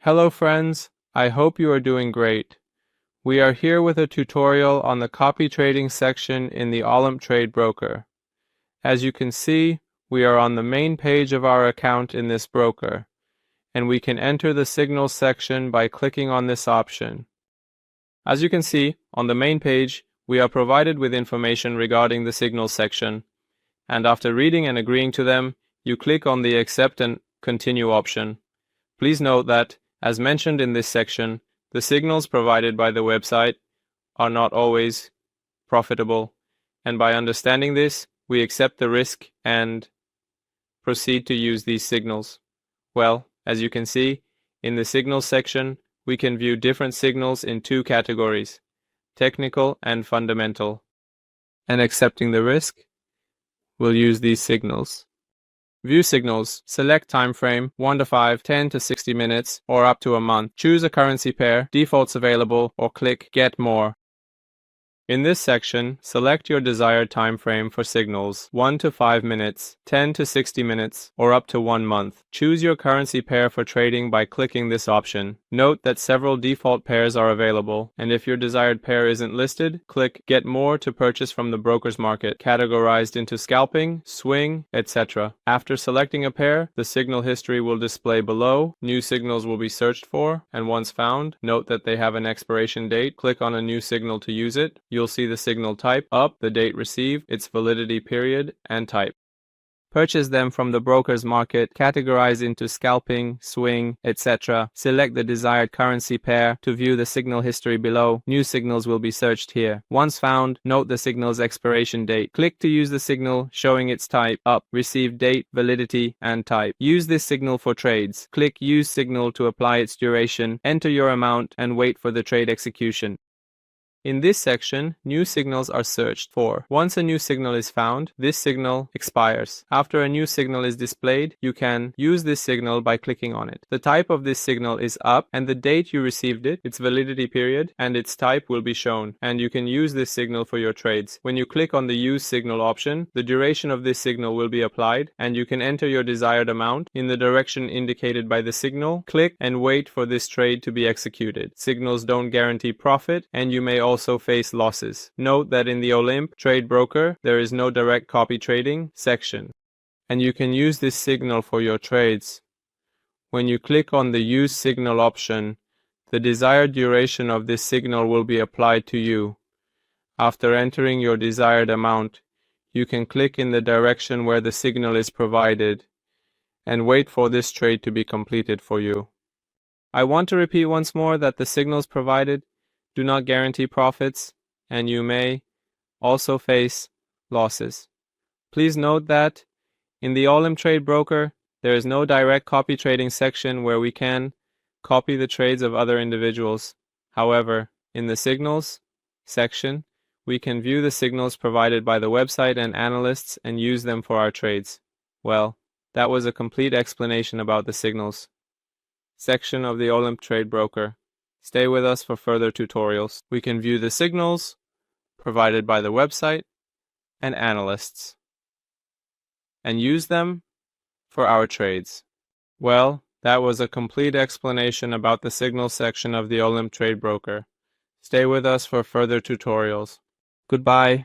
Hello friends, I hope you are doing great. We are here with a tutorial on the copy trading section in the OlympTrade broker. As you can see, we are on the main page of our account in this broker, and we can enter the signals section by clicking on this option. As you can see, on the main page, we are provided with information regarding the signals section, and after reading and agreeing to them, you click on the Accept and Continue option. Please note that, as mentioned in this section, the signals provided by the website are not always profitable, and by understanding this, we accept the risk and proceed to use these signals. Well, as you can see, in the signals section, we can view different signals in two categories, technical and fundamental. And accepting the risk, we'll use these signals. View signals. Select time frame 1 to 5, 10 to 60 minutes, or up to a month. Choose a currency pair, defaults available, or click Get More. In this section, select your desired time frame for signals 1 to 5 minutes, 10 to 60 minutes, or up to 1 month. Choose your currency pair for trading by clicking this option. Note that several default pairs are available, and if your desired pair isn't listed, click Get More to purchase from the broker's market, categorized into scalping, swing, etc. After selecting a pair, the signal history will display below, new signals will be searched for, and once found, note that they have an expiration date. Click on a new signal to use it. You'll see the signal type, up, the date received, its validity period, and type. Purchase them from the broker's market, categorize into scalping, swing, etc. Select the desired currency pair. To view the signal history below, new signals will be searched here. Once found, note the signal's expiration date. Click to use the signal showing its type, up, received date, validity, and type. Use this signal for trades. Click Use Signal to apply its duration, enter your amount, and wait for the trade execution. In this section, new signals are searched for. Once a new signal is found, this signal expires. After a new signal is displayed, you can use this signal by clicking on it. The type of this signal is up, and the date you received it, its validity period, and its type will be shown, and you can use this signal for your trades. When you click on the Use Signal option, the duration of this signal will be applied, and you can enter your desired amount in the direction indicated by the signal. Click and wait for this trade to be executed. Signals don't guarantee profit, and you may also face losses. Note that in the OlympTrade broker, there is no direct copy trading section, and you can use this signal for your trades. When you click on the Use Signal option, the desired duration of this signal will be applied to you. After entering your desired amount, you can click in the direction where the signal is provided and wait for this trade to be completed for you. I want to repeat once more that the signals provided do not guarantee profits, and you may also face losses. Please note that in the OlympTrade broker, there is no direct copy trading section where we can copy the trades of other individuals. However, in the signals section, we can view the signals provided by the website and analysts and use them for our trades. Well, that was a complete explanation about the signals section of the OlympTrade broker. Stay with us for further tutorials. We can view the signals provided by the website and analysts and use them for our trades. Well, that was a complete explanation about the signals section of the OlympTrade broker. Stay with us for further tutorials. Goodbye.